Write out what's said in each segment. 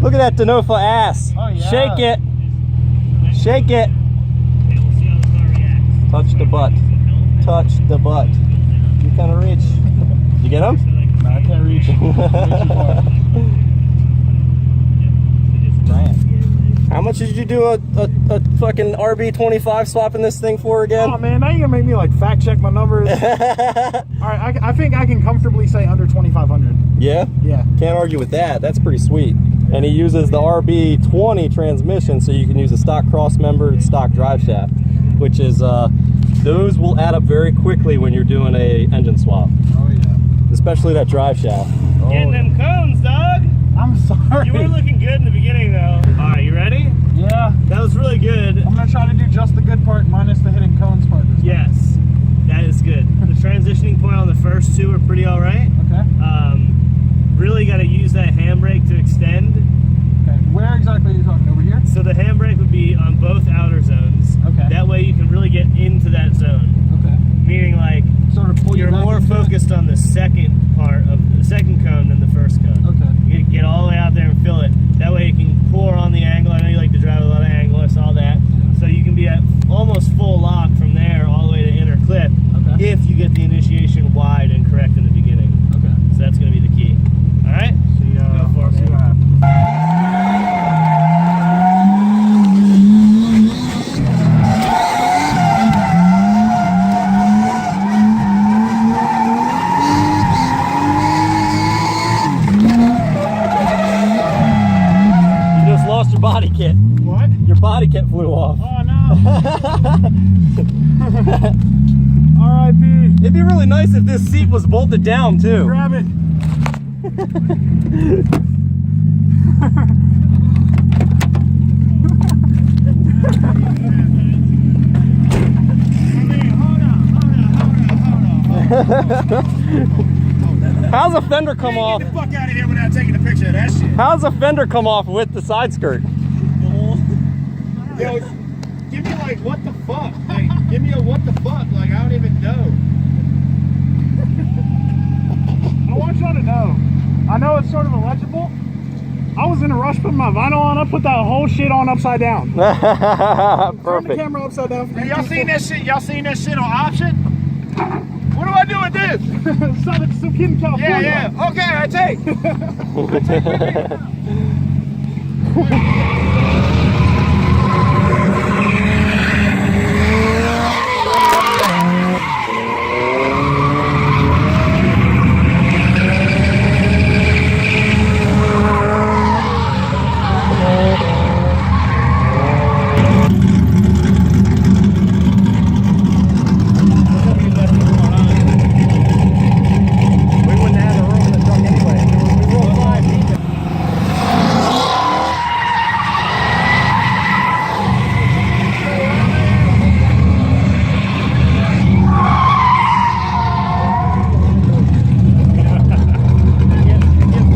Look at that DeNofa ass. Oh, yeah. Shake it. Shake it. Touch the butt. Touch the butt. You kind of reach. You get him? No, I can't reach. How much did you do a fucking RB25 swapping this thing for again? Oh man, now you're gonna make me like fact check my numbers. Alright, I think I can comfortably say under 2,500. Yeah? Yeah. Can't argue with that. That's pretty sweet. And he uses the RB20 transmission, so you can use a stock cross member and stock drive shaft, which is, those will add up very quickly when you're doing a engine swap. Oh yeah. Especially that drive shaft. Getting them cones, dog. I'm sorry. You were looking good in the beginning, though. All right, you ready? Yeah. That was really good. I'm gonna try to do just the good part minus the hitting cones part this time. Yes, that is good. The transitioning point on the first two are pretty all right. Okay. Really got to use that handbrake to extend. Okay. Where exactly are you talking? Over here? So the handbrake would be on both outer zones. Okay. That way you can really get into that zone. Okay. Meaning like Sort of pull you you're back more into focused on the second part of the second cone than the first cone. Okay. You get all the way out there and fill it. That way you can pour on the angle. I know you like to drive a lot of angle. I saw that. Yeah. So you can be at almost full lock from there all the way to inner clip. Okay. If you get the initiation wide and correct in the beginning. Okay. So that's going to be the key. All right? See, Go for it, see man. what happens. You just lost your body kit. What? Your body kit flew off. Oh no. R.I.P. It'd be really nice if this seat was bolted down too. Grab it. How's a fender come off? Get the fuck out of here without taking a picture of that shit. How's a fender come off with the side skirt? Yo, give me like what the fuck? Like, give me a what the fuck? Like I don't even know. I want y'all to know. I know it's sort of illegible. I was in a rush putting my vinyl on. I put that whole shit on upside down. Turn the Perfect. camera upside down. Hey, y'all seen that shit? Y'all seen that shit on option? What do I do with this? Some kid in California. Yeah, yeah. Okay, I take.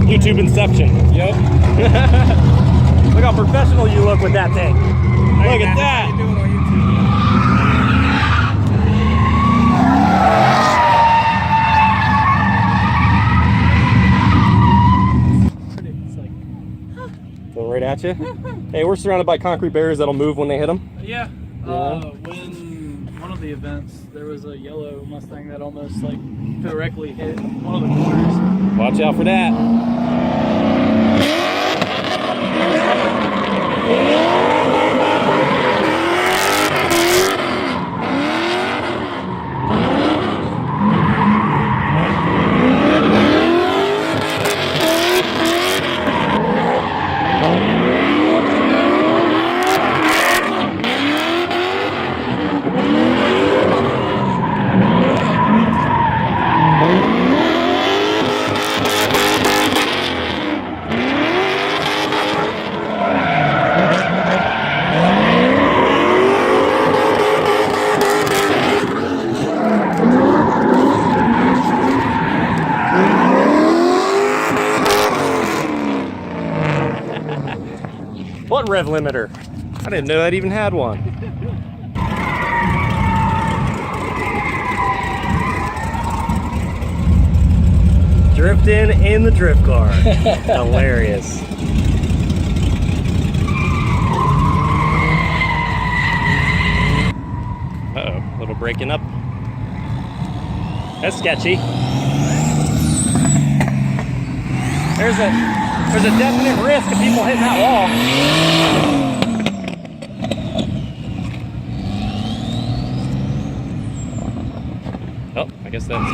YouTube Inception. Yep. Look how professional you look with that thing. Look at that. Going right at you. Hey, we're surrounded by concrete barriers that'll move when they hit them. Yeah. Yeah. When one of the events, there was a yellow Mustang that almost like directly hit one of the corners. Watch out for that. What rev limiter? I didn't know that even had one. Drifting in the drift car. Hilarious. breaking up. That's sketchy. There's a definite risk of people hitting that wall. Oh, I guess that's...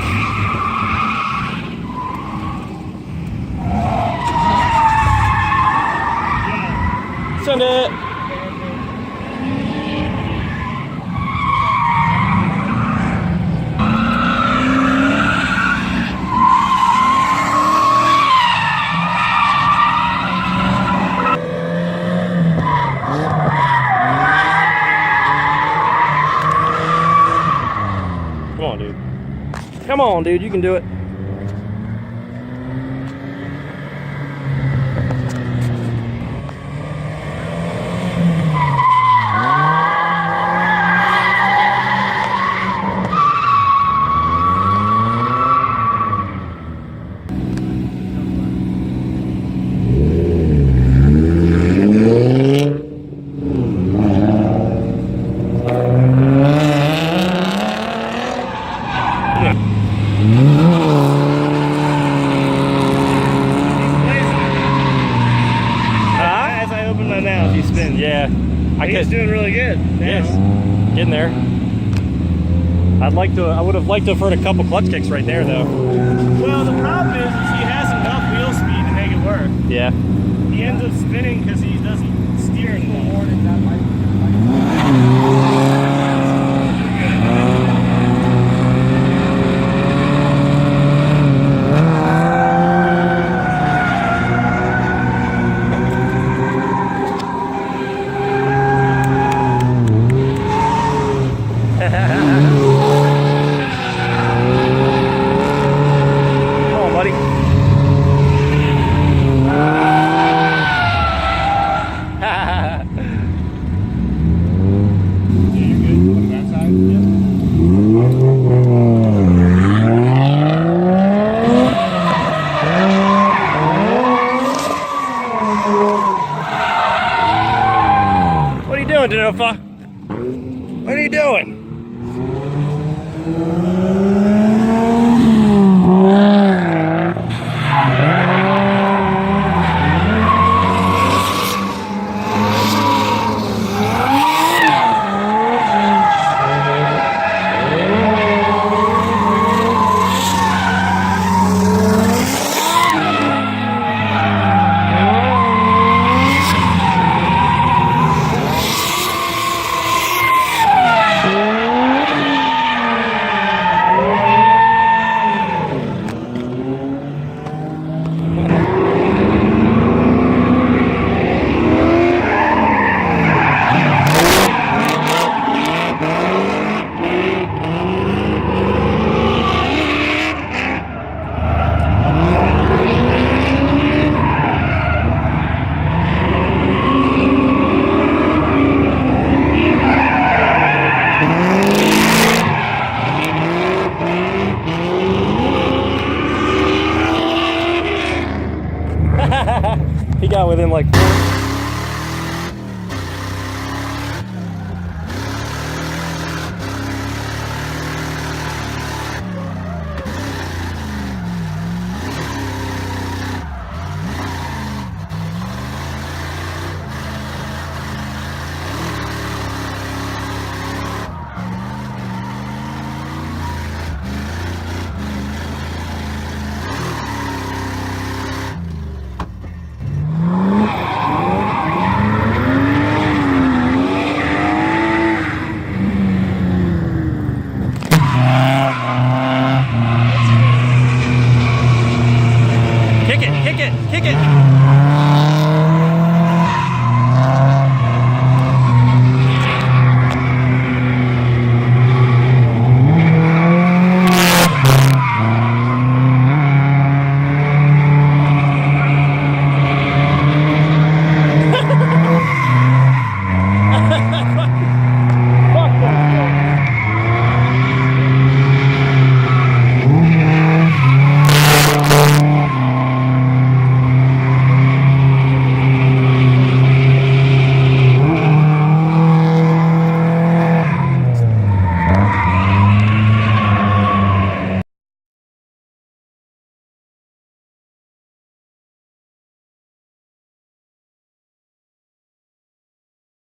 Send it! Come on, dude. Come on, dude, you can do it. Yeah, He's doing really good. Yes, getting there. I would have liked to have heard a couple clutch kicks right there, though. Well, the problem is he has enough wheel speed to make it work. Yeah. He ends up spinning because he doesn't steer enough. What are you doing, DeNofa? What are you doing? He got within like 4.